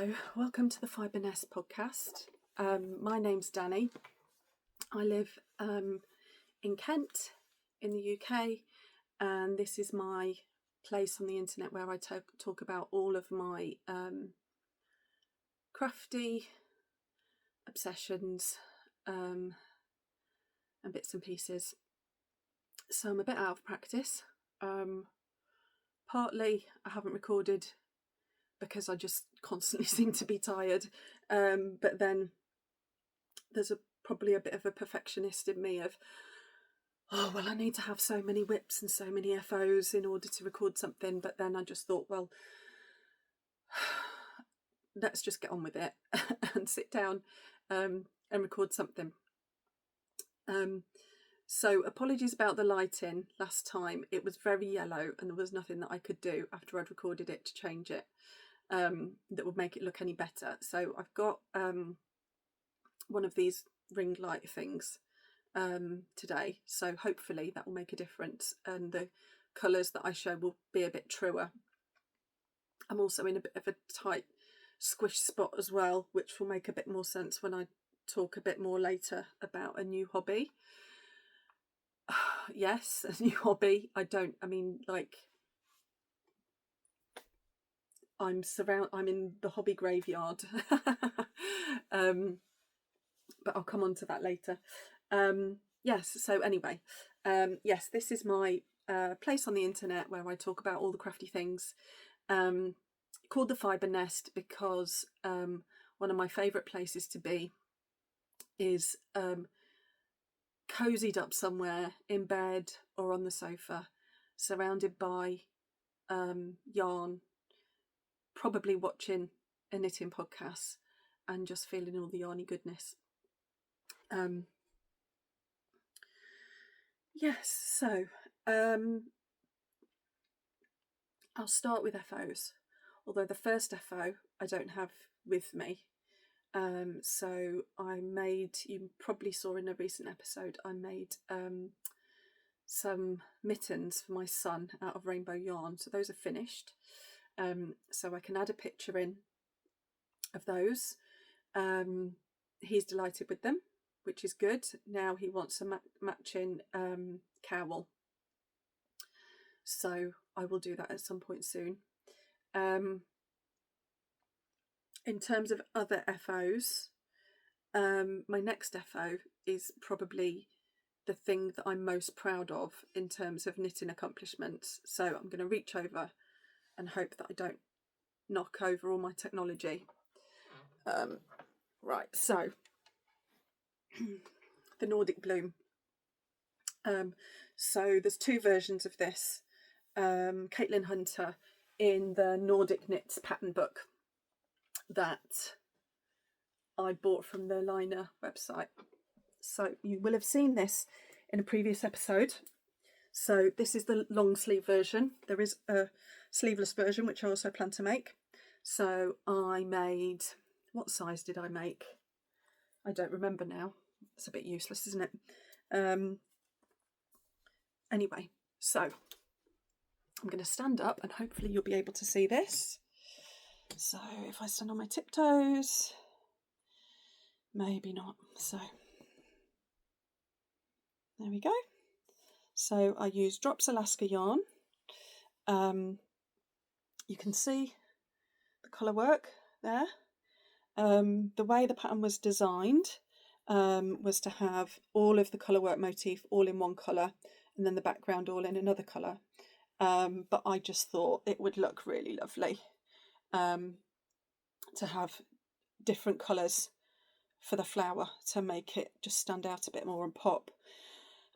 Hello, welcome to the Fibre podcast. My name's Danny. I live in Kent in the UK, and this is my place on the internet where I talk about all of my crafty obsessions and bits and pieces. So I'm a bit out of practice. Partly I haven't recorded because I just constantly seem to be tired, but then there's probably a bit of a perfectionist in me of, I need to have so many whips and so many FOs in order to record something. But then I just thought, well, let's just get on with it and sit down and record something. So apologies about the lighting last time. It was very yellow and there was nothing that I could do after I'd recorded it to change it that would make it look any better. So I've got one of these ring light things today, so hopefully that will make a difference and the colours that I show will be a bit truer. I'm also in a bit of a tight squish spot as well, which will make a bit more sense when I talk a bit more later about a new hobby. Yes, a new hobby. I'm in the hobby graveyard. But I'll come on to that later. Yes, so anyway, yes, this is my place on the internet where I talk about all the crafty things, called the Fibre Nest because one of my favourite places to be is cozied up somewhere in bed or on the sofa, surrounded by yarn, probably watching a knitting podcast and just feeling all the yarny goodness. Yes, so I'll start with FOs, although the first FO I don't have with me. So I made, you probably saw in a recent episode, I made some mittens for my son out of rainbow yarn. So those are finished. So I can add a picture in of those. He's delighted with them, which is good. Now he wants a matching cowl. So I will do that at some point soon. In terms of other FOs, my next FO is probably the thing that I'm most proud of in terms of knitting accomplishments. So I'm going to reach over and hope that I don't knock over all my technology. Right, so the Nordic Bloom. So there's two versions of this. Caitlin Hunter in the Nordic Knits pattern book that I bought from the Liner website. So you will have seen this in a previous episode. So this is the long sleeve version. There is a sleeveless version which I also plan to make. So I made, what size did I make? I don't remember now. It's a bit useless, isn't it? Anyway, so I'm going to stand up and hopefully you'll be able to see this. So if I stand on my tiptoes, maybe not. So there we go. So I use Drops Alaska yarn. You can see the colour work there. The way the pattern was designed was to have all of the colour work motif all in one colour and then the background all in another colour. But I just thought it would look really lovely to have different colours for the flower to make it just stand out a bit more and pop.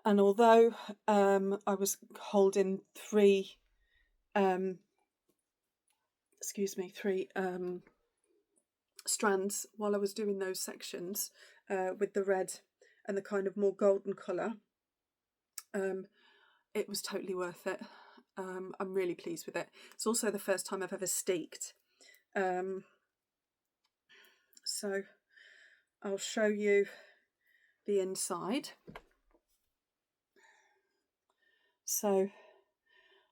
And although I was holding three strands while I was doing those sections with the red and the kind of more golden colour, it was totally worth it. I'm really pleased with it. It's also the first time I've ever steeked. So I'll show you the inside. So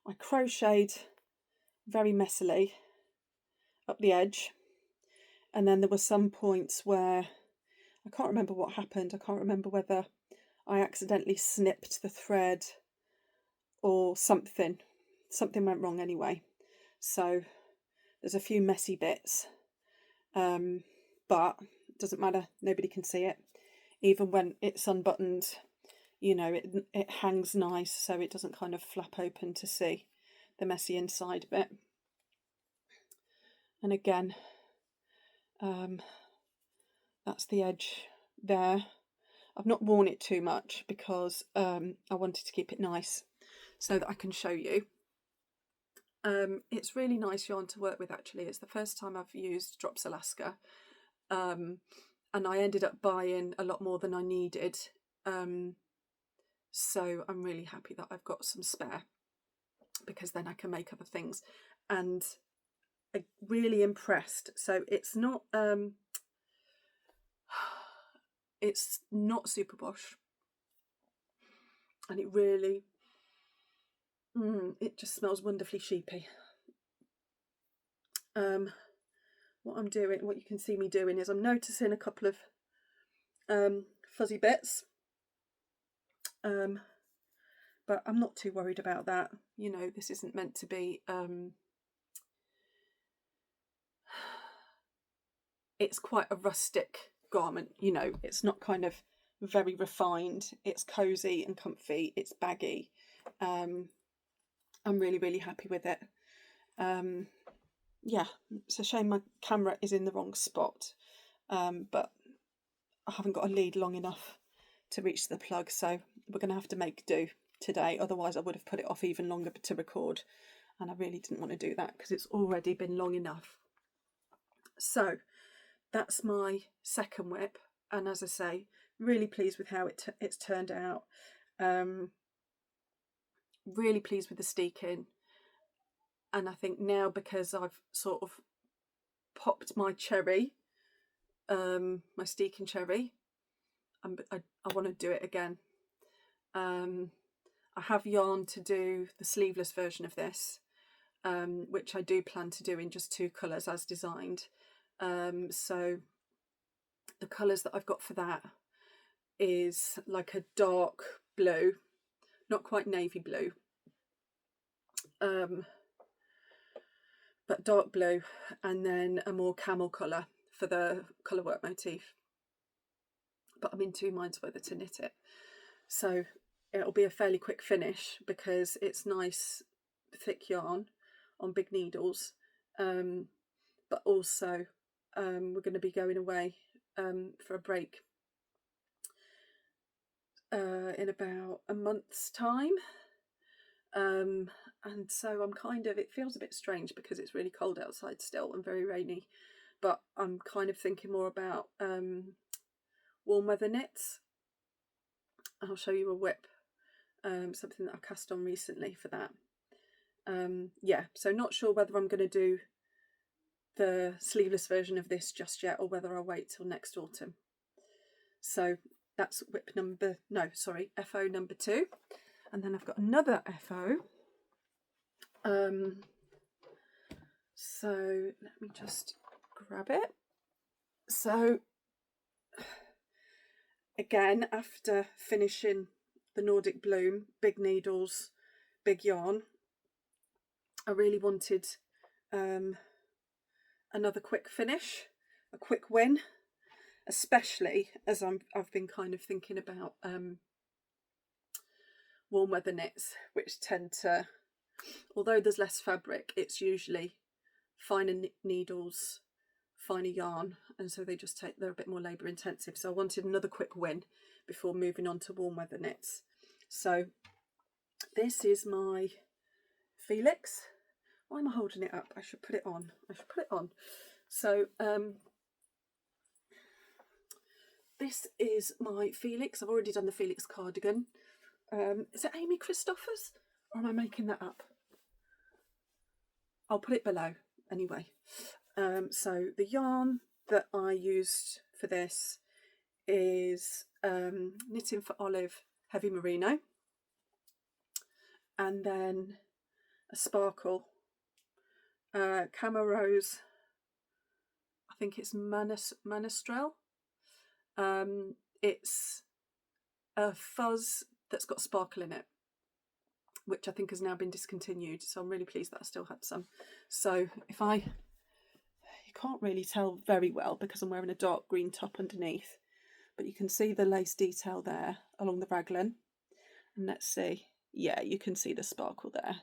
I crocheted very messily up the edge And then there were some points where I can't remember what happened. I can't remember whether I accidentally snipped the thread or something. Something went wrong anyway. So there's a few messy bits. But it doesn't matter. Nobody can see it. Even when it's unbuttoned, you know, it hangs nice, so it doesn't kind of flap open to see the messy inside of it. And again, that's the edge there. I've not worn it too much because I wanted to keep it nice so that I can show you. It's really nice yarn to work with, actually. It's the first time I've used Drops Alaska, and I ended up buying a lot more than I needed, so I'm really happy that I've got some spare, because then I can make other things. And I'm really impressed. So it's not superwash, and it really it just smells wonderfully sheepy. What I'm doing, what you can see me doing, is I'm noticing a couple of fuzzy bits, but I'm not too worried about that. You know, this isn't meant to be it's quite a rustic garment, you know, it's not kind of very refined. It's cozy and comfy, it's baggy. I'm really happy with it. Yeah, it's a shame my camera is in the wrong spot, but I haven't got a lead long enough to reach the plug, so we're going to have to make do today. Otherwise I would have put it off even longer to record, and I really didn't want to do that because it's already been long enough. So that's my second whip, and as I say, really pleased with how it's turned out. Really pleased with the steeking, and I think now, because I've sort of popped my cherry, my steeking cherry, I want to do it again. I have yarn to do the sleeveless version of this, which I do plan to do in just 2 colours as designed. So the colours that I've got for that is like a dark blue, not quite navy blue, but dark blue, and then a more camel colour for the colour work motif. But I'm in 2 minds whether to knit it. So it'll be a fairly quick finish because it's nice thick yarn on big needles, but also we're going to be going away for a break in about a month's time, and so I'm kind of, it feels a bit strange because it's really cold outside still and very rainy, but I'm kind of thinking more about warm weather knits. I'll show you a whip, something that I cast on recently for that. Yeah, so not sure whether I'm going to do the sleeveless version of this just yet, or whether I'll wait till next autumn. So that's whip number, no, sorry, FO number 2. And then I've got another FO. So let me just grab it. So again, after finishing the Nordic Bloom, big needles, big yarn, I really wanted another quick finish, a quick win, especially as I've been kind of thinking about warm weather knits, which tend to, although there's less fabric, it's usually finer needles, finer yarn, and so they're a bit more labour intensive. So I wanted another quick win before moving on to warm weather knits. So this is my Felix. Why am I holding it up? I should put it on. So this is my Felix. I've already done the Felix cardigan. Is it Amy Christophers, or am I making that up? I'll put it below anyway. So the yarn that I used for this is Knitting for Olive Heavy Merino, and then a sparkle, Camo Rose, I think it's Manestrel. It's a fuzz that's got sparkle in it, which I think has now been discontinued, so I'm really pleased that I still had some. So if you can't really tell very well because I'm wearing a dark green top underneath, but you can see the lace detail there along the raglan. And let's see, yeah, you can see the sparkle there.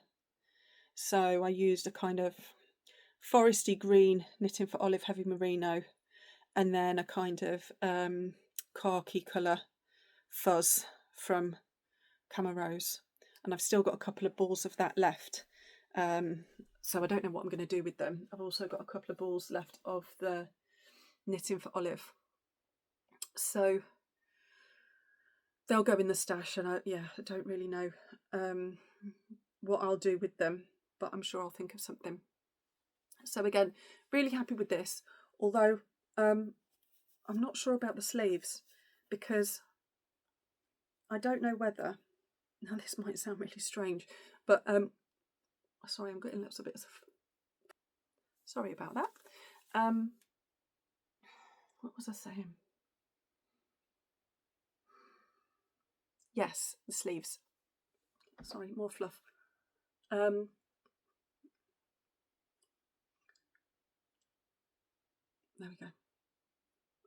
So I used a kind of foresty green knitting for olive heavy merino, and then a kind of khaki colour fuzz from Camo Rose. And I've still got a couple of balls of that left. So I don't know what I'm going to do with them. I've also got a couple of balls left of the knitting for olive. So they'll go in the stash, and I don't really know what I'll do with them, but I'm sure I'll think of something. So again, really happy with this, although I'm not sure about the sleeves, because I don't know whether, now this might sound really strange, but sorry, I'm getting lots of bits of, sorry about that. What was I saying? Yes, the sleeves. Sorry, more fluff. There we go.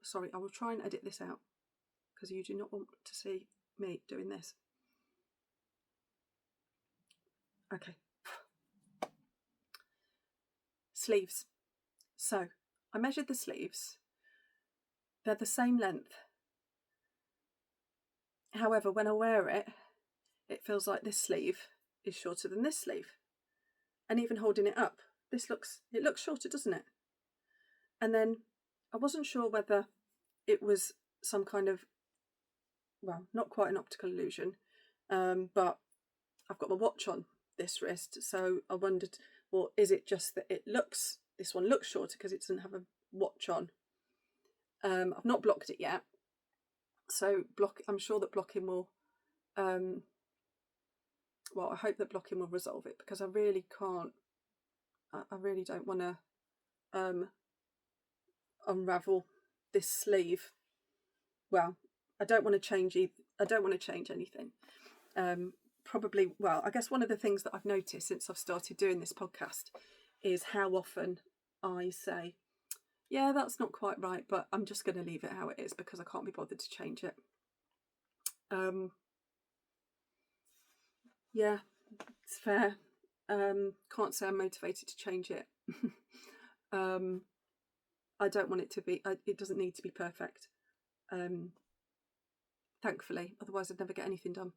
Sorry, I will try and edit this out because you do not want to see me doing this. Okay. Sleeves. So I measured the sleeves. They're the same length. However, when I wear it, it feels like this sleeve is shorter than this sleeve. And even holding it up, it looks shorter, doesn't it? And then I wasn't sure whether it was some kind of, well, not quite an optical illusion, but I've got my watch on this wrist, so I wondered, well, is it just that this one looks shorter because it doesn't have a watch on? I've not blocked it yet, so I'm sure that blocking will, well, I hope that blocking will resolve it, because I really can't, I really don't want to unravel this sleeve. Well, I don't want to change anything. Probably, well, I guess one of the things that I've noticed since I've started doing this podcast is how often I say, yeah, that's not quite right, but I'm just going to leave it how it is because I can't be bothered to change it. Yeah, it's fair. Can't say I'm motivated to change it. I don't want it to be, it doesn't need to be perfect. Thankfully, otherwise I'd never get anything done.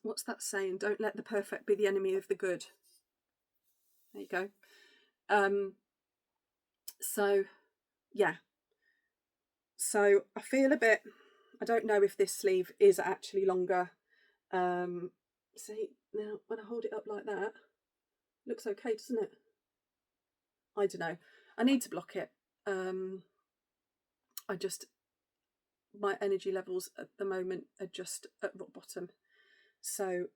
What's that saying? Don't let the perfect be the enemy of the good. There you go. So yeah, so I feel a bit, I don't know if this sleeve is actually longer. See, now when I hold it up like that, looks okay, doesn't it? I don't know, I need to block it. My energy levels at the moment are just at rock bottom, so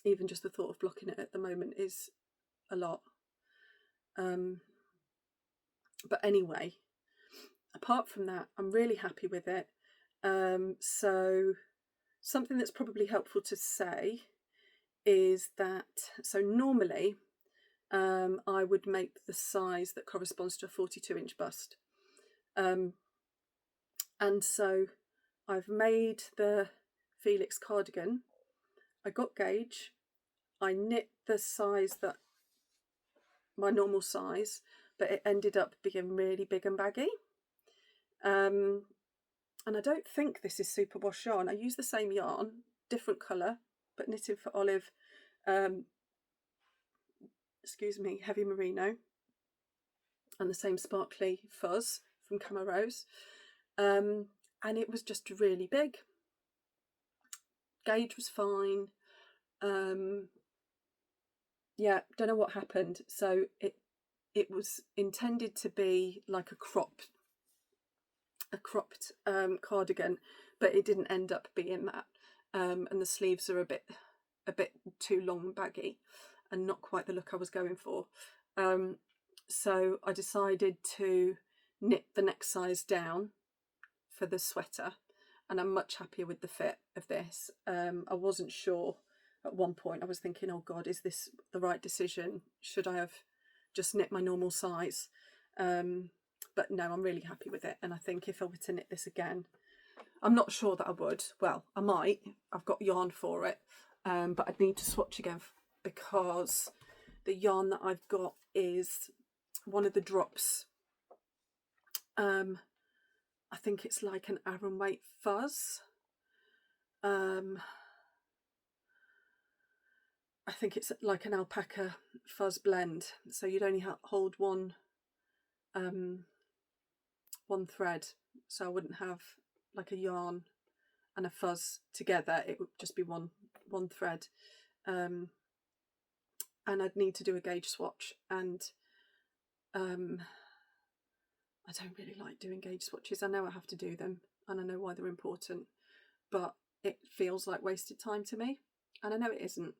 even just the thought of blocking it at the moment is a lot. But anyway, apart from that, I'm really happy with it. So something that's probably helpful to say is that, so normally I would make the size that corresponds to a 42-inch bust. And so I've made the Felix cardigan. I got gauge. I knit the size that, my normal size, but it ended up being really big and baggy. And I don't think this is superwash yarn. I use the same yarn, different colour, but knitted for olive, heavy merino, and the same sparkly fuzz from Camo Rose. And it was just really big. Gauge was fine. Yeah, don't know what happened. So it was intended to be like a cropped cardigan, but it didn't end up being that. And the sleeves are a bit too long and baggy, and not quite the look I was going for. So I decided to knit the next size down for the sweater, and I'm much happier with the fit of this. I wasn't sure at one point. I was thinking, oh God, is this the right decision? Should I have just knit my normal size? But no, I'm really happy with it. And I think if I were to knit this again, I'm not sure that I would. Well, I might. I've got yarn for it. But I'd need to swatch again because the yarn that I've got is one of the drops. I think it's like an Aran weight fuzz. I think it's like an alpaca fuzz blend. So you'd only hold one thread. So I wouldn't have like a yarn and a fuzz together. It would just be one thread. And I'd need to do a gauge swatch, and I don't really like doing gauge swatches. I know I have to do them and I know why they're important, but it feels like wasted time to me, and I know it isn't.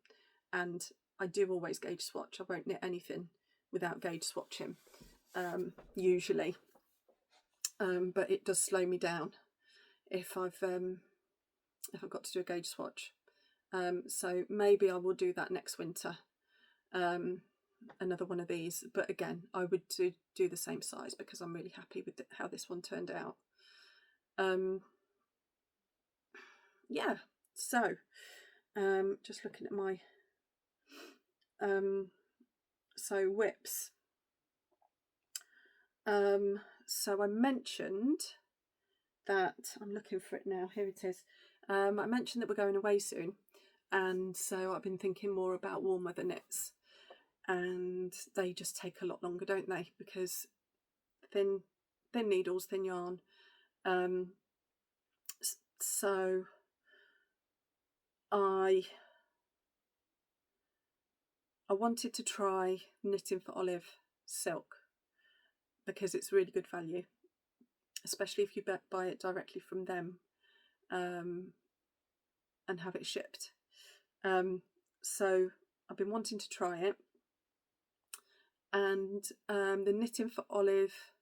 And I do always gauge swatch. I won't knit anything without gauge swatching, usually. But it does slow me down if I've got to do a gauge swatch. So maybe I will do that next winter. Another one of these, but again, I would do the same size because I'm really happy with how this one turned out. Yeah, so just looking at my so whips. So I mentioned that, I'm looking for it now, here it is. I mentioned that we're going away soon, and so I've been thinking more about warm weather knits, and they just take a lot longer, don't they, because thin needles, thin yarn. So I wanted to try Knitting for Olive silk because it's really good value, especially if you buy it directly from them and have it shipped. So I've been wanting to try it, and the Knitting for Olive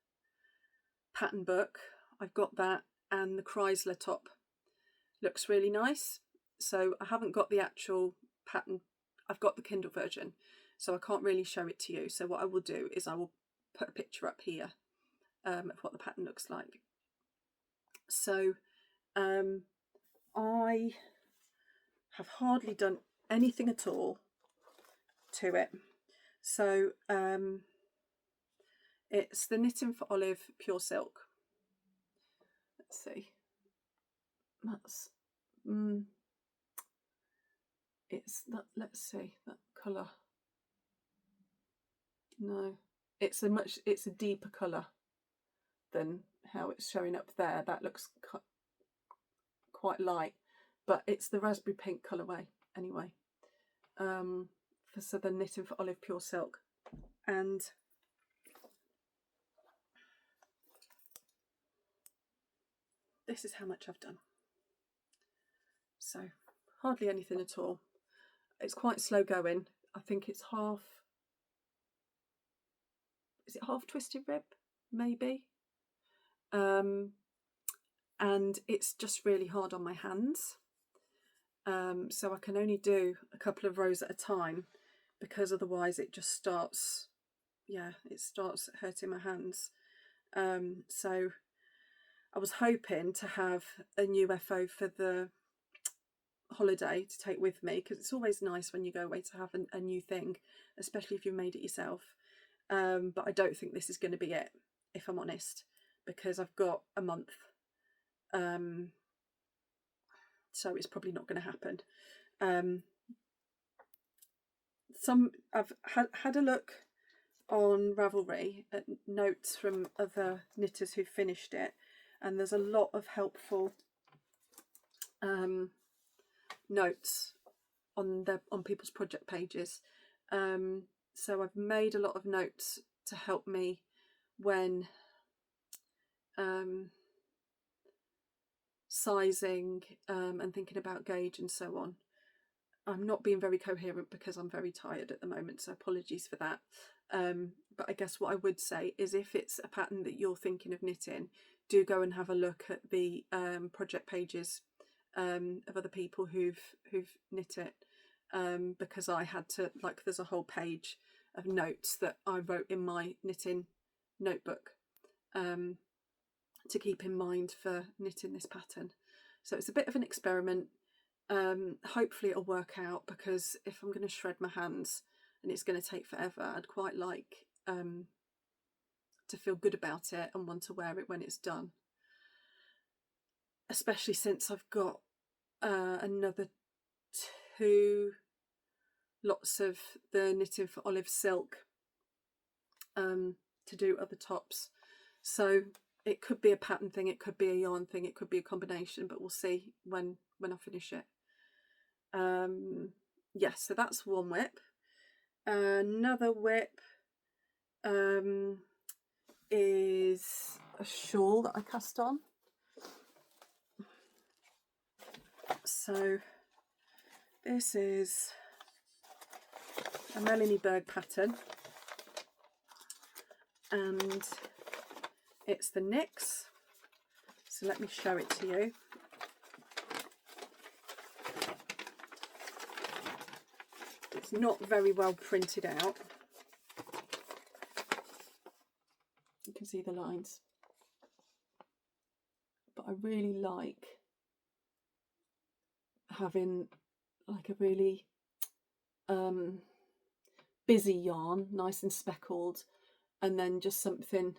pattern book, I've got that, and the Chrysler top looks really nice. So I haven't got the actual pattern, I've got the Kindle version, so I can't really show it to you. So what I will do is I will put a picture up here of what the pattern looks like. So I have hardly done anything at all to it. So it's the Knitting for Olive Pure Silk. Let's see. That's it's that. Let's see that colour. No, it's a deeper colour than how it's showing up there. That looks quite light, but it's the raspberry pink colourway anyway. So the Knitting for Olive Pure Silk, and this is how much I've done. So hardly anything at all. It's quite slow going. I think it's half. Is it half twisted rib? Maybe. And it's just really hard on my hands. So I can only do a couple of rows at a time because otherwise it just starts, it starts hurting my hands. So I was hoping to have a new FO for the holiday to take with me, because it's always nice when you go away to have a new thing, especially if you've made it yourself. But I don't think this is going to be it, if I'm honest, because I've got a month. So it's probably not going to happen. I've had a look on Ravelry at notes from other knitters who finished it, and there's a lot of helpful notes on people's project pages. So I've made a lot of notes to help me when sizing and thinking about gauge and so on. I'm not being very coherent because I'm very tired at the moment, so apologies for that. But I guess what I would say is, if it's a pattern that you're thinking of knitting, do go and have a look at the project pages of other people who've knit it, because I had to, like, there's a whole page of notes that I wrote in my knitting notebook to keep in mind for knitting this pattern. So it's a bit of an experiment. Hopefully it'll work out, because if I'm going to shred my hands and it's going to take forever, I'd quite like to feel good about it and want to wear it when it's done, especially since I've got another 2 lots of the Knitting for Olive silk to do other tops. So it could be a pattern thing, it could be a yarn thing, it could be a combination, but we'll see when I finish it. Yes, so that's one whip. Another whip is a shawl that I cast on. So this is a Melanie Berg pattern, and it's the Nixe. So let me show it to you. It's not very well printed out. You can see the lines, but I really like having like a really busy yarn, nice and speckled, and then just something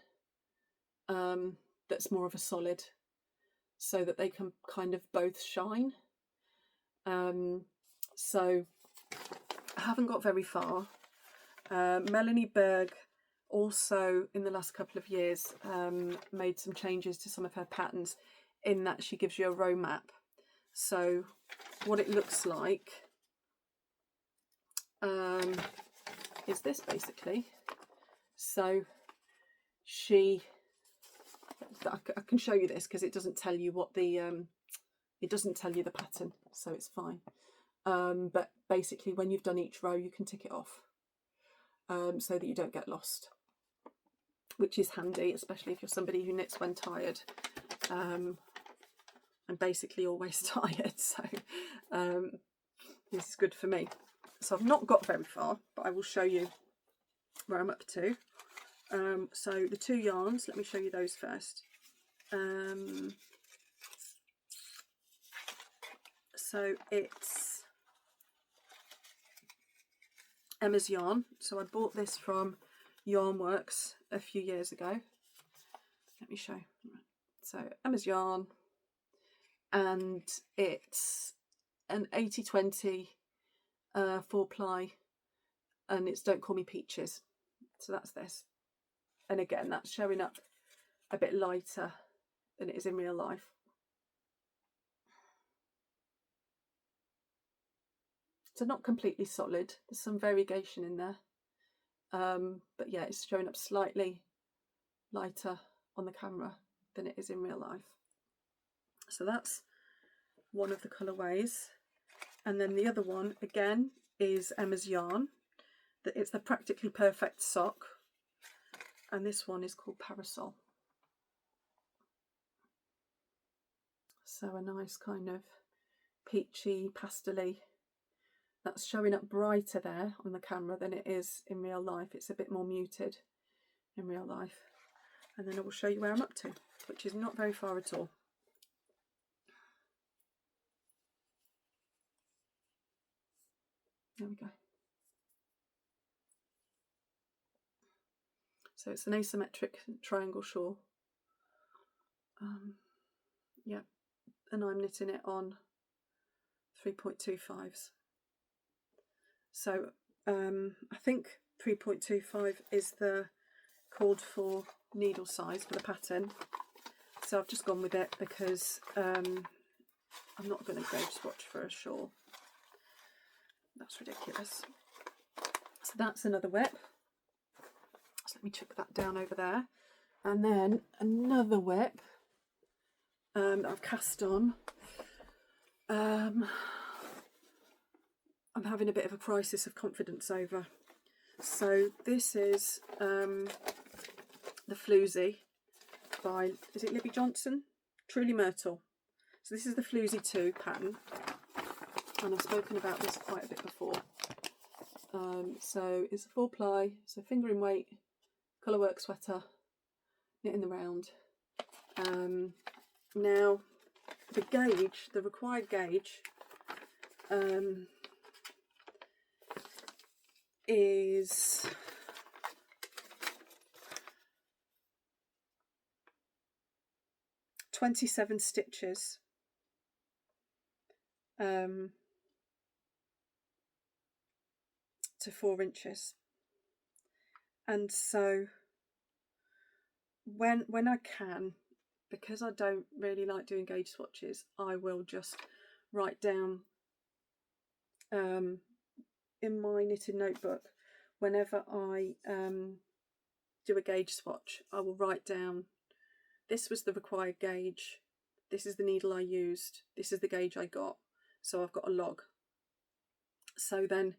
that's more of a solid, so that they can kind of both shine. So I haven't got very far. Melanie Berg also in the last couple of years made some changes to some of her patterns, in that she gives you a row map. So what it looks like is this basically. So I can show you this because it doesn't tell you what the it doesn't tell you the pattern, so it's fine. But basically when you've done each row, you can tick it off, so that you don't get lost, which is handy, especially if you're somebody who knits when tired. I'm basically always tired, so this is good for me. So I've not got very far, but I will show you where I'm up to. So the 2 yarns, let me show you those first. So it's Emma's yarn. So I bought this from Yarnworks a few years ago. Let me show. So Emma's yarn, and it's an 80/20 4-ply, and it's Don't Call Me Peaches. So that's this, and again that's showing up a bit lighter than it is in real life. So not completely solid, there's some variegation in there, but yeah, it's showing up slightly lighter on the camera than it is in real life. So that's one of the colourways. And then the other one again is Emma's yarn. It's the Practically Perfect sock, and this one is called Parasol. So a nice kind of peachy, pastel-y. That's showing up brighter there on the camera than it is in real life. It's a bit more muted in real life. And then I will show you where I'm up to, which is not very far at all. There we go. So it's an asymmetric triangle shawl. Yeah, and I'm knitting it on 3.25s. So I think 3.25 is the called for needle size for the pattern. So I've just gone with it because I'm not going to go swatch for a shawl. That's ridiculous. So that's another whip. So let me chuck that down over there. And then another whip that I've cast on. I'm having a bit of a crisis of confidence over. So this is the Floozy by, is it Libby Johnson? Truly Myrtle. So this is the Floozy Too pattern, and I've spoken about this quite a bit before. So it's a 4-ply, so finger in weight, colourwork sweater, knit in the round. Now the gauge, the required gauge, is 27 stitches. To 4 inches. And so when I can, because I don't really like doing gauge swatches, I will just write down in my knitting notebook, whenever I do a gauge swatch, I will write down, this was the required gauge, this is the needle I used, this is the gauge I got. So I've got a log. So then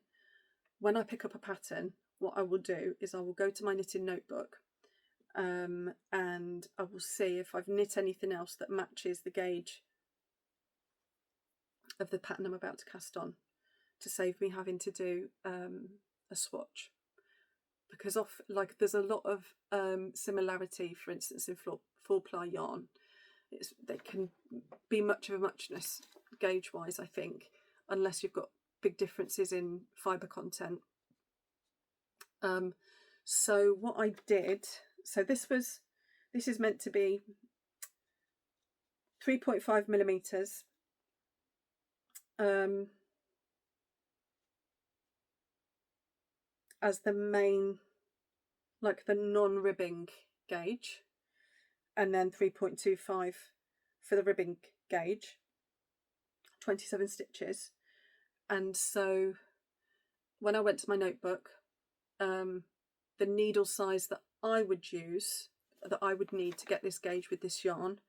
when I pick up a pattern, what I will do is I will go to my knitting notebook, and I will see if I've knit anything else that matches the gauge of the pattern I'm about to cast on, to save me having to do a swatch. Because there's a lot of similarity, for instance, in 4-ply yarn. They can be much of a muchness gauge wise, I think, unless you've got big differences in fibre content. So what I did, so this is meant to be 3.5 millimeters, as the main, like the non-ribbing gauge, and then 3.25 for the ribbing gauge, 27 stitches. And so when I went to my notebook, the needle size that I would use, that I would need to get this gauge with this yarn,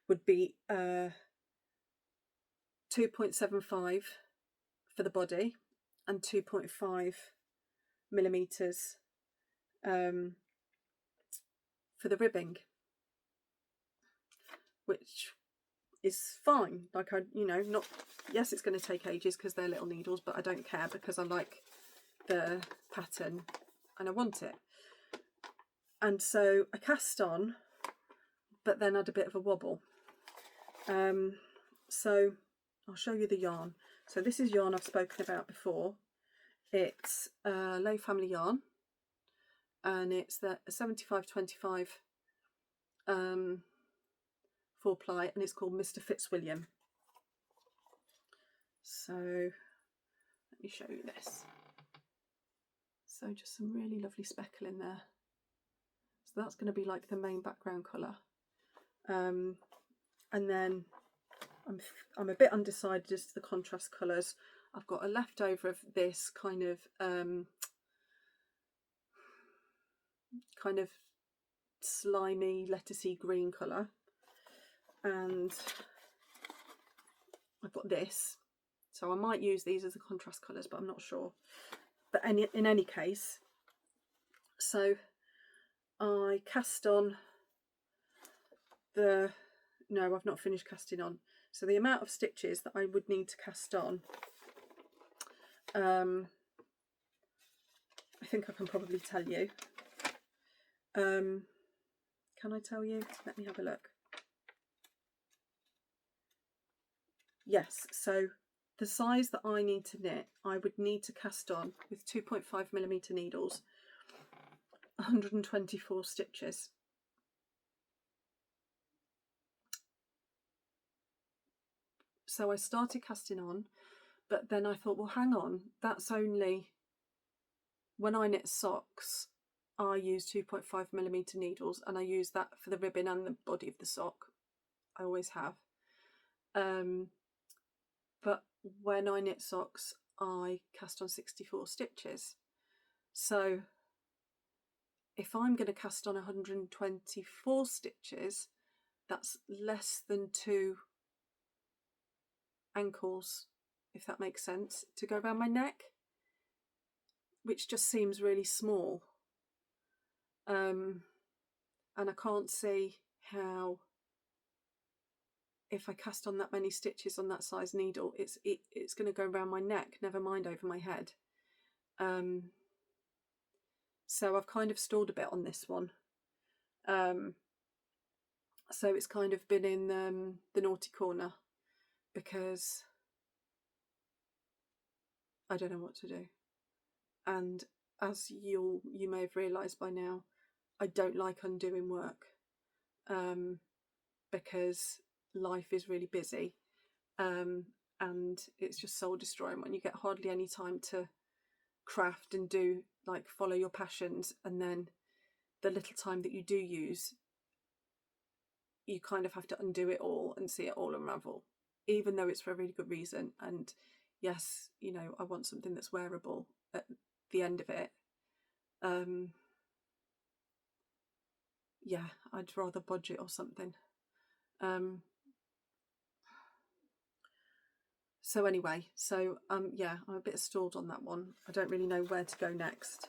would be 2.75 for the body and 2.5 millimeters for the ribbing, which is fine. Like, yes, it's going to take ages because they're little needles, but I don't care because I like the pattern and I want it. And so I cast on, but then had a bit of a wobble. So I'll show you the yarn. So this is yarn I've spoken about before. It's Lay Family yarn, and it's the 75/25 4-ply, and it's called Mr. Fitzwilliam. So let me show you this. So just some really lovely speckle in there. So that's going to be like the main background colour. And then I'm a bit undecided as to the contrast colours. I've got a leftover of this kind of slimy lettucey green colour, and I've got this, so I might use these as the contrast colours, but I'm not sure. But in any case, so I cast on no, I've not finished casting on. So the amount of stitches that I would need to cast on, I think I can probably tell you. Can I tell you? Let me have a look. Yes, so the size that I need to knit, I would need to cast on with 2.5mm needles, 124 stitches. So I started casting on, but then I thought, well, hang on, that's only, when I knit socks, I use 2.5mm needles, and I use that for the ribbon and the body of the sock. I always have. But when I knit socks, I cast on 64 stitches. So if I'm going to cast on 124 stitches, that's less than 2 ankles if that makes sense, to go around my neck, which just seems really small. And I can't see how, if I cast on that many stitches on that size needle, it's going to go around my neck, never mind over my head. So I've kind of stalled a bit on this one. So it's kind of been in the naughty corner because I don't know what to do. And as you may have realised by now, I don't like undoing work, because life is really busy, and it's just soul destroying when you get hardly any time to craft and do, like, follow your passions, and then the little time that you do use, you kind of have to undo it all and see it all unravel, even though it's for a really good reason. And yes, you know, I want something that's wearable at the end of it. Yeah, I'd rather budget or something. So anyway, yeah, I'm a bit stalled on that one. I don't really know where to go next.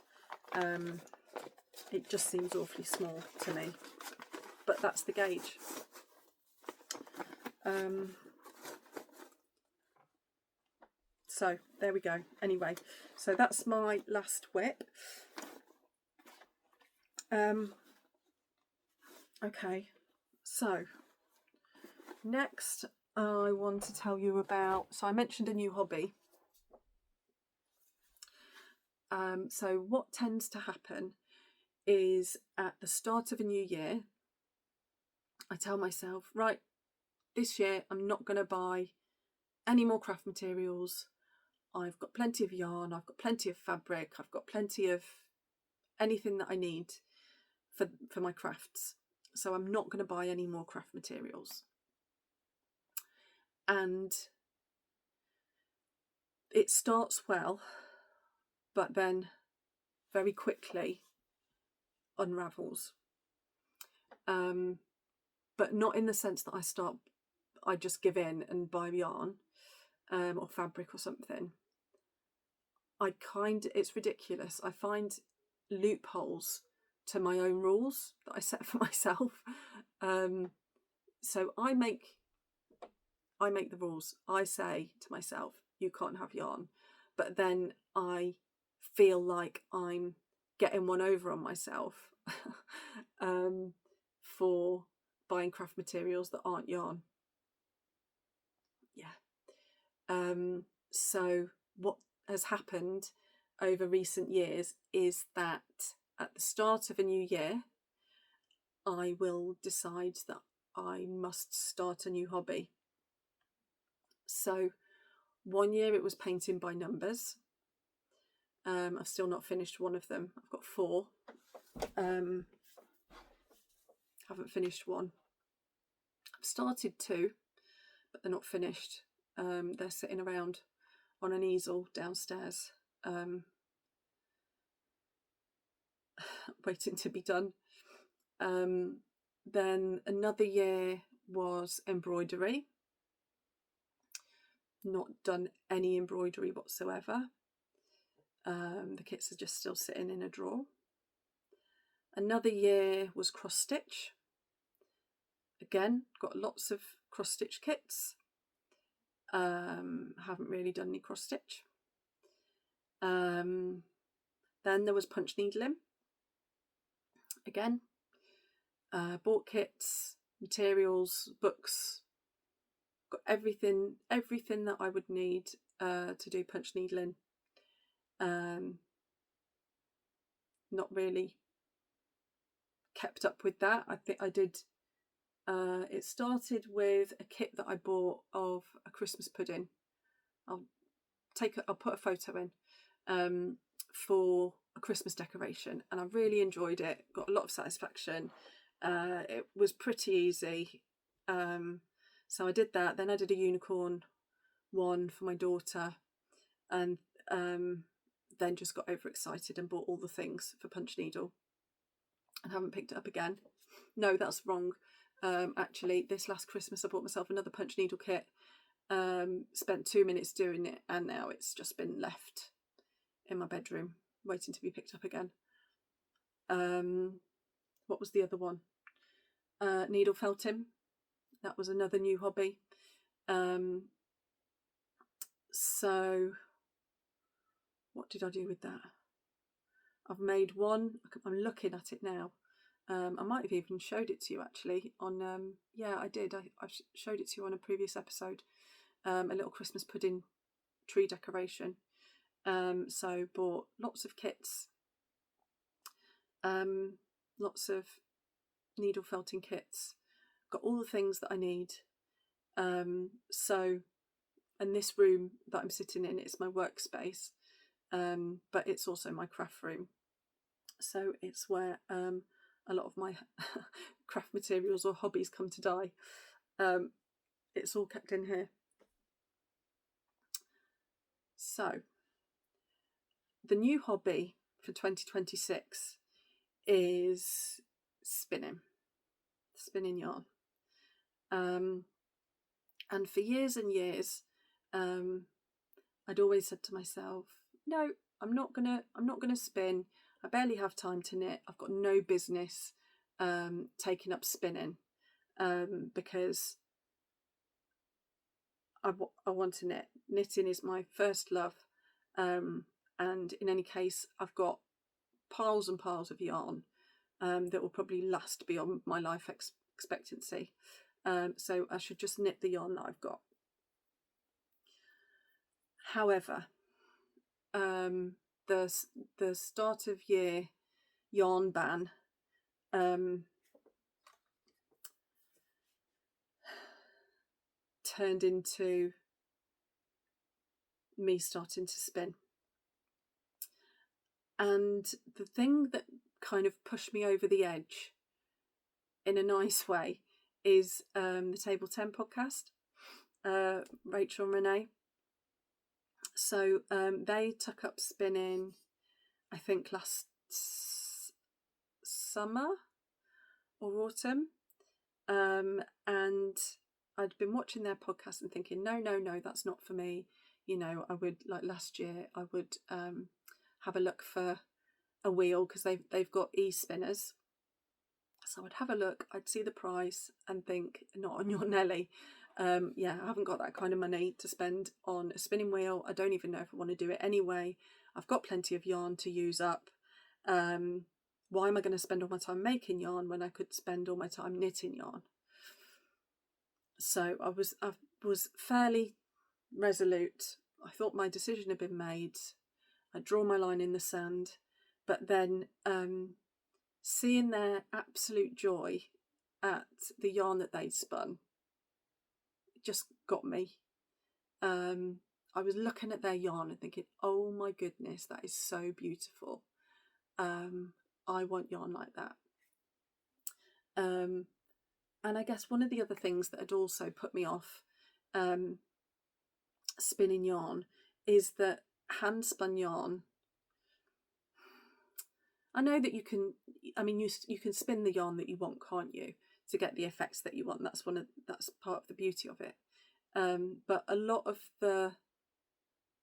It just seems awfully small to me, but that's the gauge. So there we go. Anyway, so that's my last whip. Okay, so next I want to tell you about, so I mentioned a new hobby. So what tends to happen is at the start of a new year, I tell myself, right, this year I'm not going to buy any more craft materials. I've got plenty of yarn, I've got plenty of fabric, I've got plenty of anything that I need for my crafts. So I'm not going to buy any more craft materials. And it starts well, but then very quickly unravels. But not in the sense that I just give in and buy yarn or fabric or something. It's ridiculous. I find loopholes to my own rules that I set for myself. So I make the rules. I say to myself, you can't have yarn. But then I feel like I'm getting one over on myself for buying craft materials that aren't yarn. Yeah. So what has happened over recent years is that at the start of a new year, I will decide that I must start a new hobby. So one year it was painting by numbers. I've still not finished one of them. I've got 4. Haven't finished one. I've started 2, but they're not finished. They're sitting around on an easel downstairs, waiting to be done. Then another year was embroidery. Not done any embroidery whatsoever. The kits are just still sitting in a drawer. Another year was cross stitch. Again, got lots of cross stitch kits. Haven't really done any cross stitch. Then there was punch needling. Again, bought kits, materials, books, got everything that I would need to do punch needling. Not really kept up with that. I think I did. It started with a kit that I bought of a Christmas pudding. I'll put a photo in for a Christmas decoration, and I really enjoyed it. Got a lot of satisfaction. It was pretty easy. So I did that. Then I did a unicorn one for my daughter, and then just got overexcited and bought all the things for punch needle and haven't picked it up again. No, that's wrong. Actually, this last Christmas I bought myself another punch needle kit, spent 2 minutes doing it, and now it's just been left in my bedroom waiting to be picked up again. What was the other one? Needle felting. That was another new hobby. So what did I do with that? I've made one. I'm looking at it now. I might have even showed it to you actually on yeah, I did. I showed it to you on a previous episode. A little Christmas pudding tree decoration. So bought lots of kits, lots of needle felting kits, got all the things that I need. So, and this room that I'm sitting in, it's my workspace, but it's also my craft room. So it's where a lot of my craft materials or hobbies come to die. It's all kept in here. So the new hobby for 2026 is spinning yarn. And for years and years, I'd always said to myself, no, I'm not gonna spin. I barely have time to knit. I've got no business taking up spinning, because I want to knit. Knitting is my first love, and in any case, I've got piles and piles of yarn that will probably last beyond my life expectancy. So I should just knit the yarn that I've got. However, the start of year yarn ban turned into me starting to spin. And the thing that kind of pushed me over the edge in a nice way is the Table 10 podcast, Rachel and Renee. So they took up spinning, I think last summer or autumn, and I'd been watching their podcast and thinking, no, that's not for me. You know, I would, like last year, I would have a look for a wheel because they've got e-spinners. So I'd have a look, I'd see the price and think, not on your Nelly. Yeah, I haven't got that kind of money to spend on a spinning wheel. I don't even know if I want to do it anyway. I've got plenty of yarn to use up. Why am I going to spend all my time making yarn when I could spend all my time knitting yarn? So I was fairly resolute. I thought my decision had been made. I draw my line in the sand. But then seeing their absolute joy at the yarn that they'd spun just got me. I was looking at their yarn and thinking, oh my goodness, that is so beautiful. I want yarn like that. And I guess one of the other things that had also put me off spinning yarn is that hand spun yarn, I know that you can, I mean, you can spin the yarn that you want, can't you, to get the effects that you want. That's part of the beauty of it. But a lot of the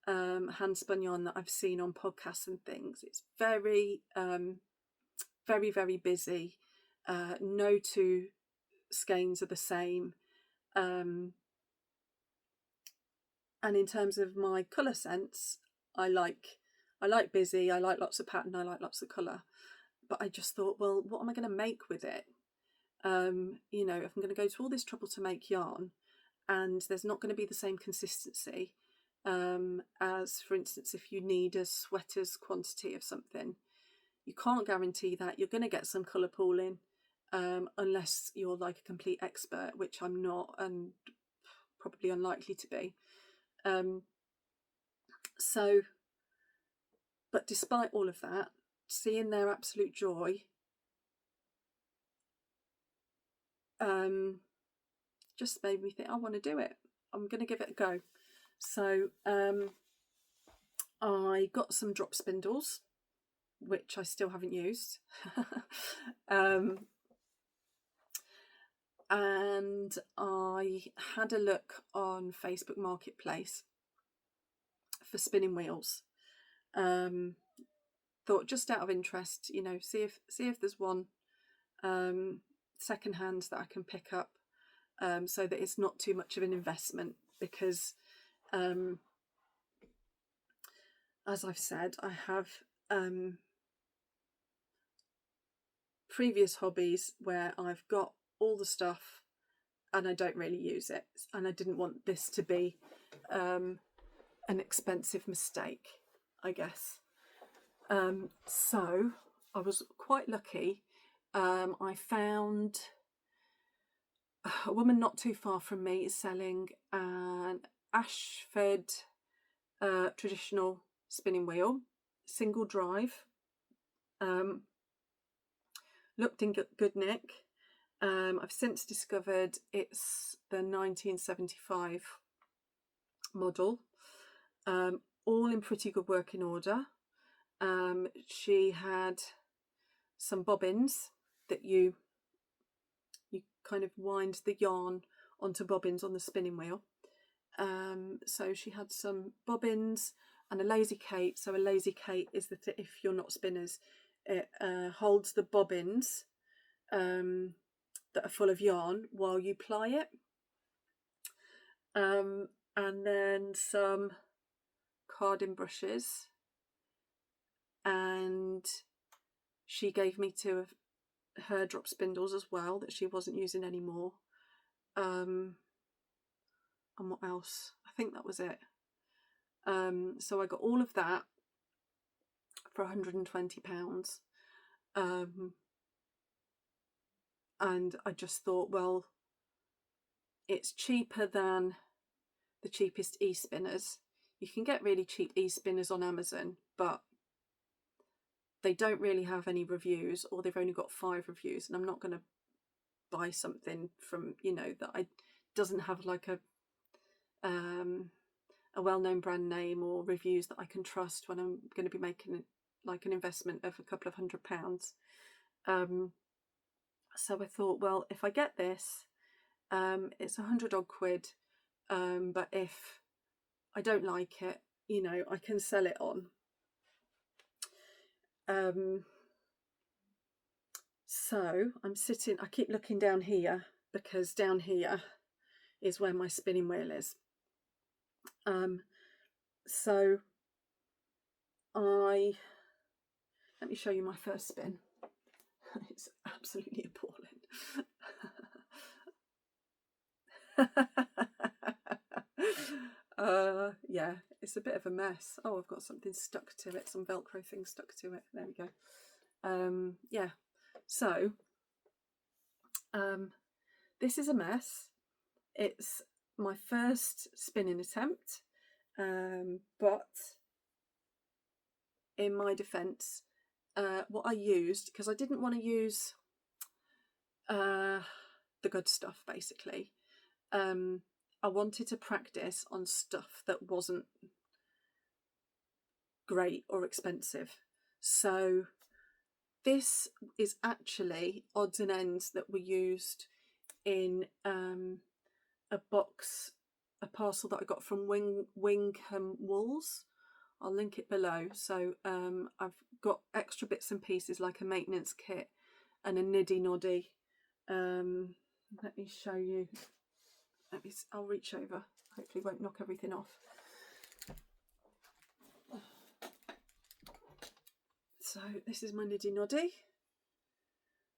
hand spun yarn that I've seen on podcasts and things, it's very, very busy. No two skeins are the same. And in terms of my colour sense, I like busy, I like lots of pattern, I like lots of colour. But I just thought, well, what am I going to make with it? You know, if I'm going to go to all this trouble to make yarn and there's not going to be the same consistency as, for instance, if you need a sweater's quantity of something, you can't guarantee that. You're going to get some colour pooling unless you're like a complete expert, which I'm not and probably unlikely to be. So, but despite all of that, seeing their absolute joy just made me think, I want to do it. I'm going to give it a go. So I got some drop spindles, which I still haven't used. and I had a look on Facebook Marketplace for spinning wheels. Thought, just out of interest, you know, see if there's one second hand that I can pick up, so that it's not too much of an investment, because as I've said, I have previous hobbies where I've got all the stuff and I don't really use it, and I didn't want this to be an expensive mistake, I guess. So I was quite lucky. I found a woman not too far from me selling an Ashford traditional spinning wheel, single drive. Looked in good nick. I've since discovered it's the 1975 model, all in pretty good working order. She had some bobbins that you kind of wind the yarn onto bobbins on the spinning wheel. So she had some bobbins and a lazy Kate. So a lazy Kate is that if you're not spinners, it holds the bobbins that are full of yarn while you ply it. And then some carding brushes, and she gave me 2 of her drop spindles as well that she wasn't using anymore. And what else? I think that was it. So I got all of that for £120. And I just thought, well, it's cheaper than the cheapest e-spinners. You can get really cheap e-spinners on Amazon, but they don't really have any reviews, or they've only got 5 reviews, and I'm not going to buy something from, you know, that doesn't have like a well-known brand name or reviews that I can trust when I'm going to be making like an investment of a couple of £100. So I thought, well, if I get this, it's 100 odd quid, but if I don't like it, you know, I can sell it on. So I'm sitting, I keep looking down here, because down here is where my spinning wheel is. So let me show you my first spin. It's absolutely appalling. Yeah, it's a bit of a mess. Oh, I've got something stuck to it, some Velcro thing stuck to it. There we go. Yeah, so this is a mess. It's my first spinning attempt, but in my defence, what I used, because I didn't want to use the good stuff, basically. I wanted to practice on stuff that wasn't great or expensive. So this is actually odds and ends that were used in a parcel that I got from Wingham Wools. I'll link it below. So I've got extra bits and pieces like a maintenance kit and a niddy noddy. Let me show you. I'll reach over. Hopefully won't knock everything off. So this is my niddy noddy.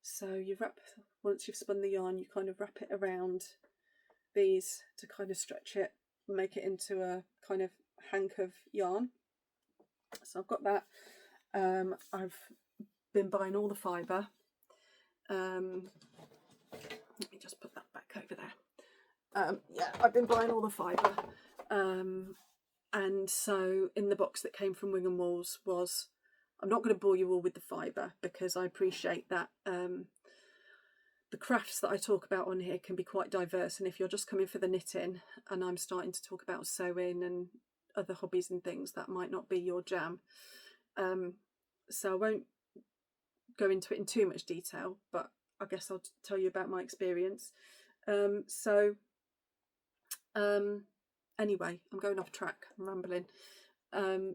So you wrap, once you've spun the yarn, you kind of wrap it around these to kind of stretch it, make it into a kind of hank of yarn. So I've got that. I've been buying all the fibre. Let me just put that back over there. Yeah, I've been buying all the fibre. And so in the box that came from Wingham Wools was, I'm not going to bore you all with the fibre, because I appreciate that the crafts that I talk about on here can be quite diverse, and if you're just coming for the knitting and I'm starting to talk about sewing and other hobbies and things, that might not be your jam. So I won't go into it in too much detail, but I guess I'll tell you about my experience. Anyway, I'm going off track, I'm rambling.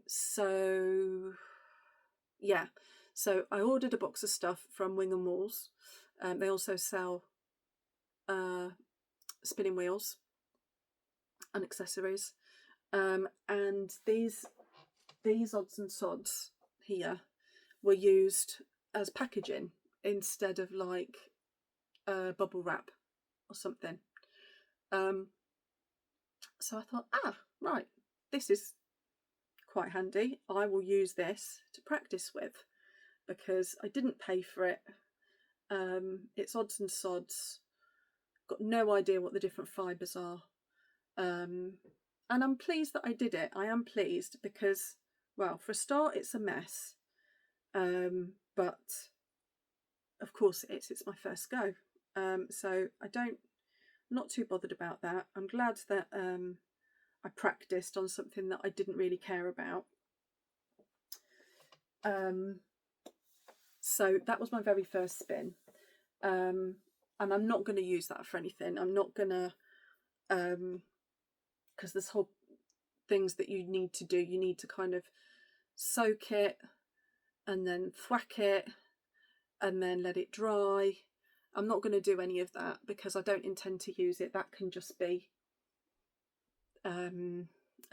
So yeah, so I ordered a box of stuff from Wing and Walls. They also sell spinning wheels and accessories, and these odds and sods here were used as packaging instead of like bubble wrap or something. So I thought, right, this is quite handy. I will use this to practice with, because I didn't pay for it. It's odds and sods. Got no idea what the different fibres are. And I'm pleased that I did it. I am pleased because, well, for a start, it's a mess. But of course it's my first go. So I'm not too bothered about that. I'm glad that I practiced on something that I didn't really care about. So that was my very first spin. And I'm not going to use that for anything. I'm not going to, because there's whole things that you need to do. You need to kind of soak it and then thwack it and then let it dry. I'm not going to do any of that because I don't intend to use it. That can just be a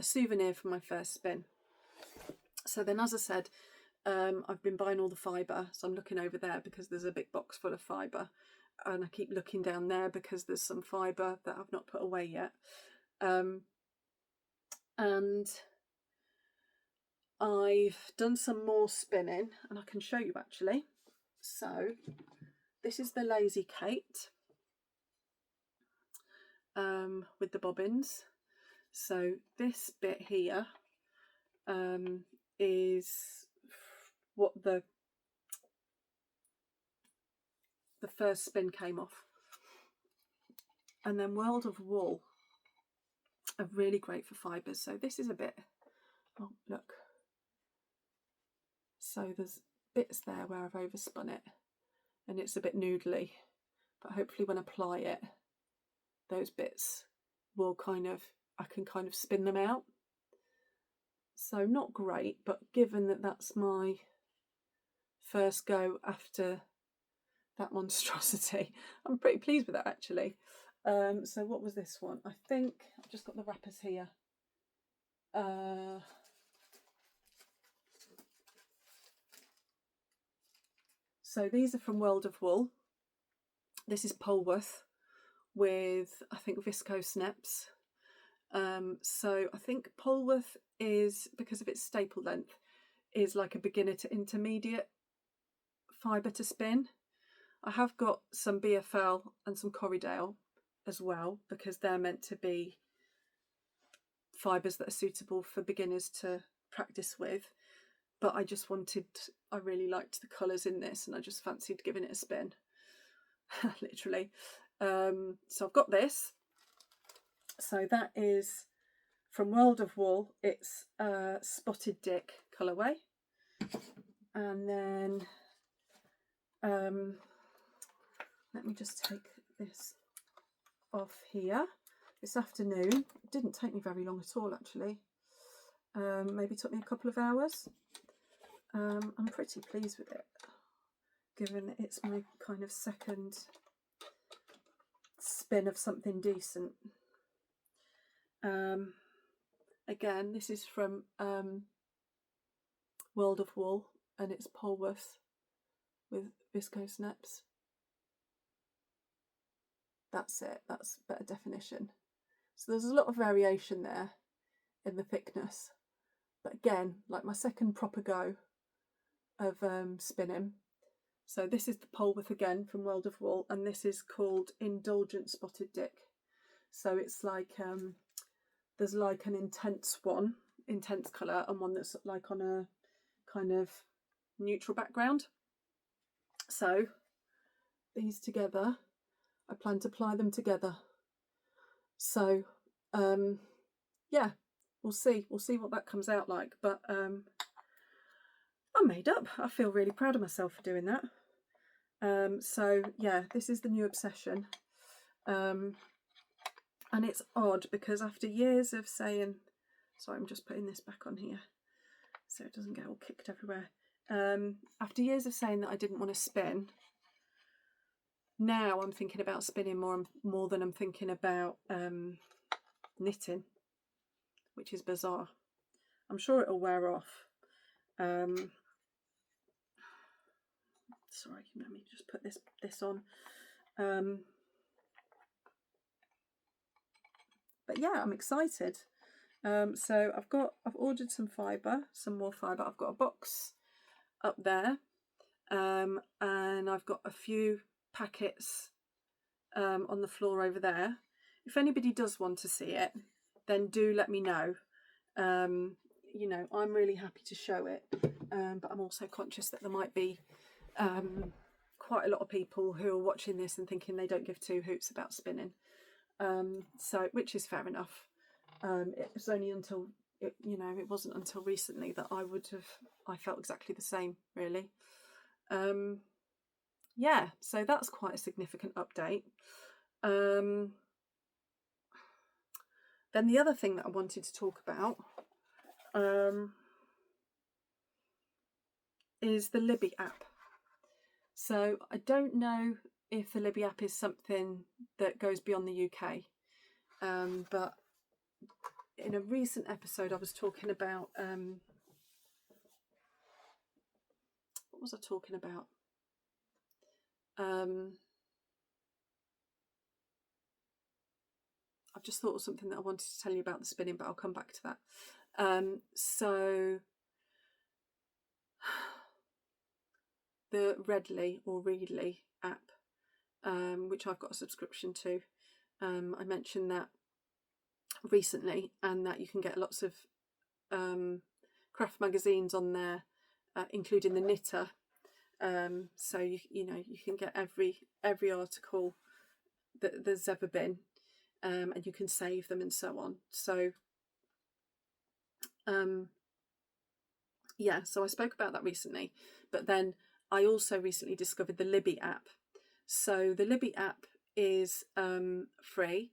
souvenir for my first spin. So then, as I said, I've been buying all the fibre, so I'm looking over there because there's a big box full of fibre, and I keep looking down there because there's some fibre that I've not put away yet. And I've done some more spinning, and I can show you actually. So this is the Lazy Kate with the bobbins. So this bit here is what the first spin came off. And then World of Wool are really great for fibres. So this is a bit, oh look, so there's bits there where I've overspun it and it's a bit noodly, but hopefully when I apply it, those bits will I can kind of spin them out. So not great, but given that that's my first go after that monstrosity, I'm pretty pleased with that actually. So what was this one? I think I've just got the wrappers here. So these are from World of Wool. This is Polworth with, I think, viscose neps. So I think Polworth is, because of its staple length, is like a beginner to intermediate fibre to spin. I have got some BFL and some Corriedale as well, because they're meant to be fibres that are suitable for beginners to practice with. But I really liked the colours in this and I just fancied giving it a spin. Literally. So I've got this. So that is from World of Wool. It's Spotted Dick colourway. And then let me just take this off here. This afternoon, it didn't take me very long at all actually. Maybe took me a couple of hours. I'm pretty pleased with it, given that it's my kind of second spin of something decent. Again, this is from World of Wool, and it's Polworth with viscose neps. That's it, that's better definition. So there's a lot of variation there in the thickness, but again, like my second proper go of spinning. So this is the Polworth again from World of Wool, and this is called Indulgent Spotted Dick. So it's like there's like an intense colour, and one that's like on a kind of neutral background. So these together, I plan to apply them together. So yeah, we'll see what that comes out like, but I'm made up. I feel really proud of myself for doing that. So yeah, this is the new obsession. And it's odd because after years of saying, sorry, I'm just putting this back on here so it doesn't get all kicked everywhere. After years of saying that I didn't want to spin, now I'm thinking about spinning more than I'm thinking about knitting, which is bizarre. I'm sure it'll wear off. Sorry, let me just put this on. But yeah, I'm excited. So I've ordered some more fibre. I've got a box up there, and I've got a few packets on the floor over there. If anybody does want to see it, then do let me know. You know, I'm really happy to show it, but I'm also conscious that there might be quite a lot of people who are watching this and thinking they don't give two hoots about spinning. So, which is fair enough. It was only until it wasn't until recently that I felt exactly the same, really. Yeah, so that's quite a significant update. Then the other thing that I wanted to talk about is the Libby app. So I don't know if the Libby app is something that goes beyond the UK, but in a recent episode I was talking about what was I talking about? I've just thought of something that I wanted to tell you about the spinning, but I'll come back to that. So the Redley or Readly app, which I've got a subscription to, I mentioned that recently, and that you can get lots of craft magazines on there, including the Knitter. So you can get every article that there's ever been, and you can save them and so on. So yeah, so I spoke about that recently, but then I also recently discovered the Libby app. So the Libby app is free,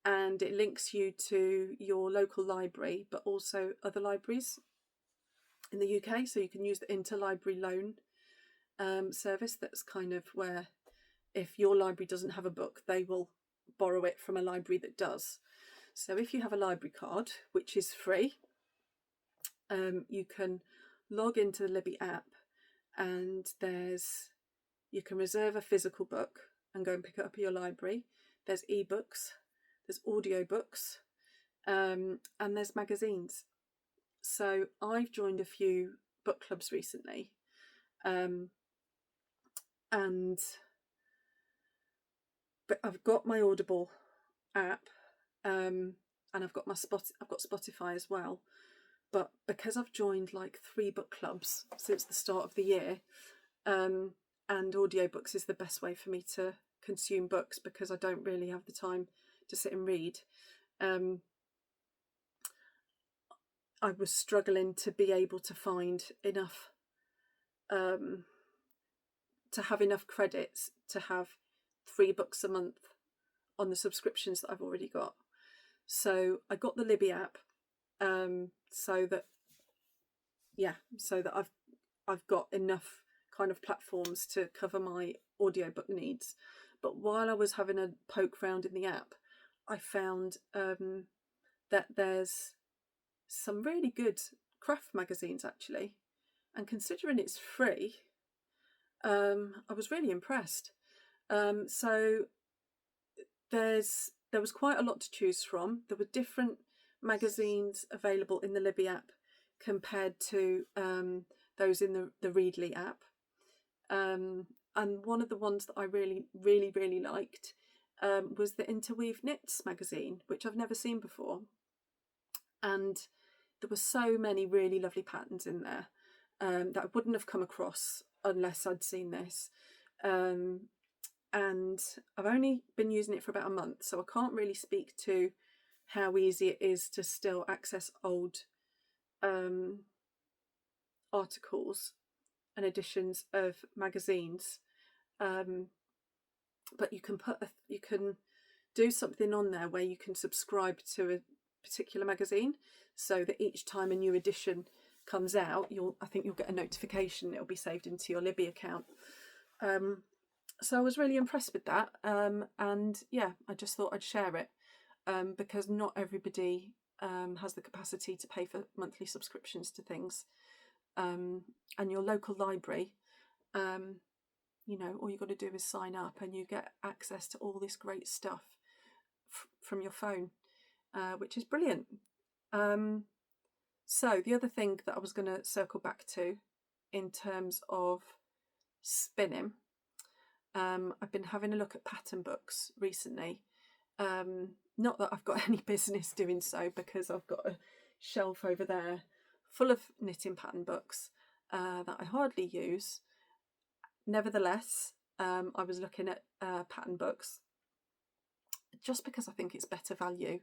and it links you to your local library, but also other libraries in the UK. So you can use the interlibrary loan service. That's kind of where, if your library doesn't have a book, they will borrow it from a library that does. So if you have a library card, which is free, you can log into the Libby app, and you can reserve a physical book and go and pick it up at your library. There's ebooks, there's audiobooks, and there's magazines. So I've joined a few book clubs recently, but I've got my Audible app, and I've got Spotify as well. But because I've joined like 3 book clubs since the start of the year, and audiobooks is the best way for me to consume books because I don't really have the time to sit and read. I was struggling to be able to find enough, to have enough credits to have 3 books a month on the subscriptions that I've already got. So I got the Libby app, so that I've got enough kind of platforms to cover my audiobook needs. But while I was having a poke round in the app, I found that there's some really good craft magazines actually, and considering it's free, I was really impressed. So there was quite a lot to choose from. There were different magazines available in the Libby app compared to those in the Readly app. And one of the ones that I really, really, really liked was the Interweave Knits magazine, which I've never seen before. And there were so many really lovely patterns in there that I wouldn't have come across unless I'd seen this. And I've only been using it for about a month, so I can't really speak to how easy it is to still access old articles and editions of magazines. But you can do something on there where you can subscribe to a particular magazine, so that each time a new edition comes out, I think you'll get a notification. It'll be saved into your Libby account. So I was really impressed with that, and yeah, I just thought I'd share it, because not everybody has the capacity to pay for monthly subscriptions to things, and your local library, you know, all you got to do is sign up and you get access to all this great stuff from your phone, which is brilliant. So the other thing that I was going to circle back to in terms of spinning, I've been having a look at pattern books recently. Not that I've got any business doing so, because I've got a shelf over there full of knitting pattern books that I hardly use. Nevertheless, I was looking at pattern books just because I think it's better value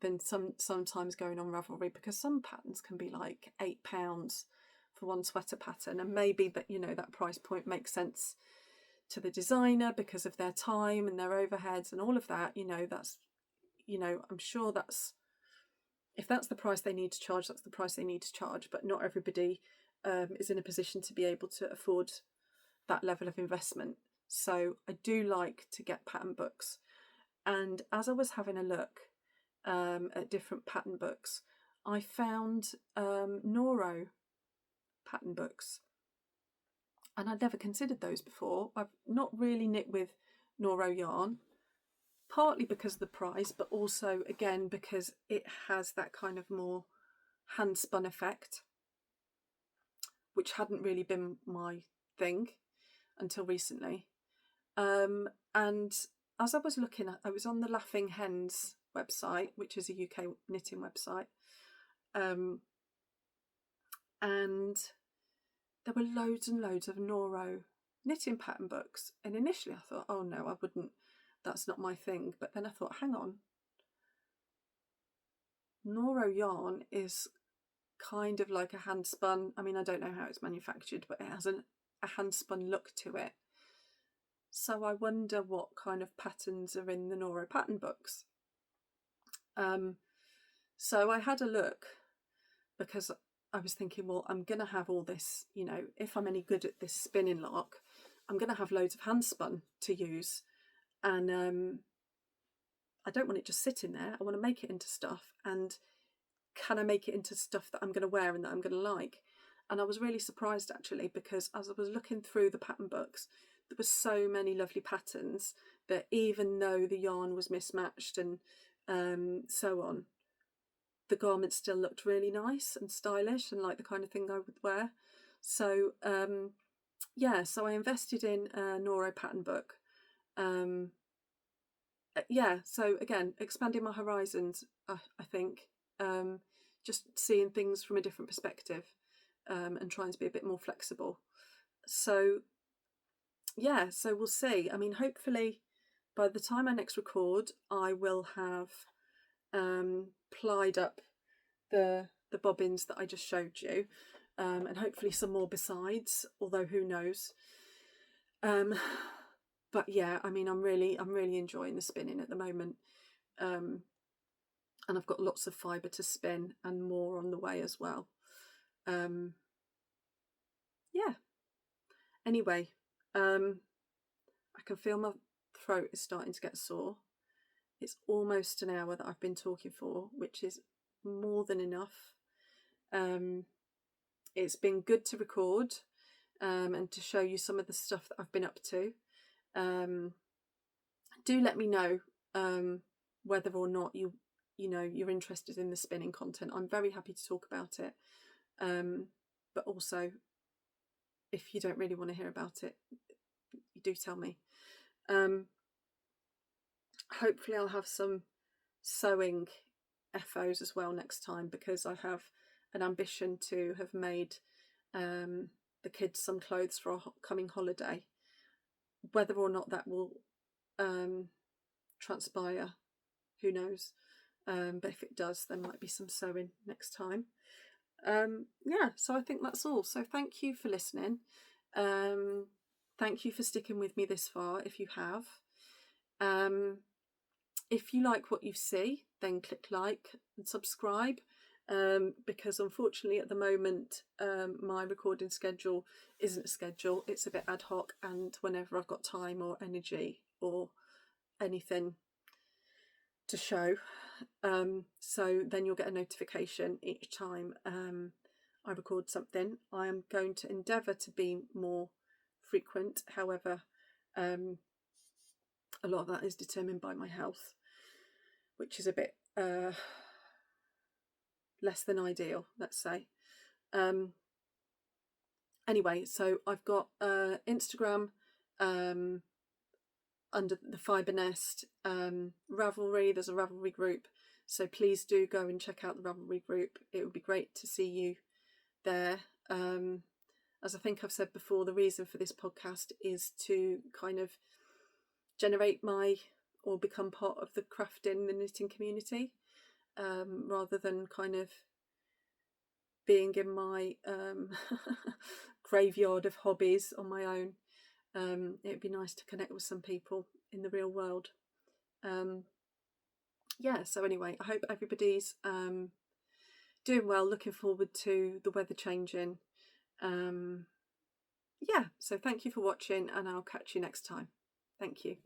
than sometimes going on Ravelry, because some patterns can be like £8 for one sweater pattern, and maybe that, you know, that price point makes sense to the designer because of their time and their overheads and all of that. You know, that's, you know, I'm sure that's, if that's the price they need to charge, that's the price they need to charge, but not everybody is in a position to be able to afford that level of investment. So I do like to get pattern books, and as I was having a look at different pattern books, I found Noro pattern books, and I'd never considered those before. I've not really knit with Noro yarn, partly because of the price, but also again because it has that kind of more hand spun effect, which hadn't really been my thing until recently. And as I was looking at, I was on the Laughing Hens website, which is a UK knitting website, and there were loads and loads of Noro knitting pattern books, and initially I thought, oh no, I wouldn't, that's not my thing. But then I thought, hang on, Noro yarn is kind of like a hand spun, I mean, I don't know how it's manufactured, but it has a hand spun look to it. So I wonder what kind of patterns are in the Noro pattern books. So I had a look, because I was thinking, well, I'm going to have all this, you know, if I'm any good at this spinning lock, I'm going to have loads of hand spun to use. And I don't want it just sitting there. I want to make it into stuff. And can I make it into stuff that I'm going to wear and that I'm going to like? And I was really surprised, actually, because as I was looking through the pattern books, there were so many lovely patterns that even though the yarn was mismatched and so on, the garment still looked really nice and stylish and like the kind of thing I would wear. So yeah, so I invested in a Noro pattern book. Yeah, so again, expanding my horizons, I think, just seeing things from a different perspective, and trying to be a bit more flexible. So yeah, so we'll see. I mean, hopefully by the time I next record, I will have plied up the bobbins that I just showed you, and hopefully some more besides, although who knows. But yeah, I mean, I'm really enjoying the spinning at the moment, and I've got lots of fibre to spin and more on the way as well. Yeah, anyway, I can feel my throat is starting to get sore. It's almost an hour that I've been talking for, which is more than enough. It's been good to record and to show you some of the stuff that I've been up to. Do let me know whether or not you know you're interested in the spinning content. I'm very happy to talk about it, but also if you don't really want to hear about it, you do tell me. Hopefully I'll have some sewing FOs as well next time, because I have an ambition to have made the kids some clothes for our coming holiday. Whether or not that will transpire, who knows, but if it does, there might be some sewing next time. Yeah, so I think that's all. So thank you for listening. Thank you for sticking with me this far, if you have. If you like what you see, then click like and subscribe, because unfortunately at the moment my recording schedule isn't a schedule, it's a bit ad hoc, and whenever I've got time or energy or anything to show, so then you'll get a notification each time I record something. I am going to endeavour to be more frequent, however a lot of that is determined by my health, which is a bit less than ideal, let's say. Anyway, so I've got Instagram under the Fibre Nest, Ravelry. There's a Ravelry group, so please do go and check out the Ravelry group. It would be great to see you there. As I think I've said before, the reason for this podcast is to kind of generate or become part of the crafting, the knitting community, rather than kind of being in my graveyard of hobbies on my own. It'd be nice to connect with some people in the real world. Yeah, so anyway, I hope everybody's doing well, looking forward to the weather changing. Yeah, so thank you for watching, and I'll catch you next time. Thank you.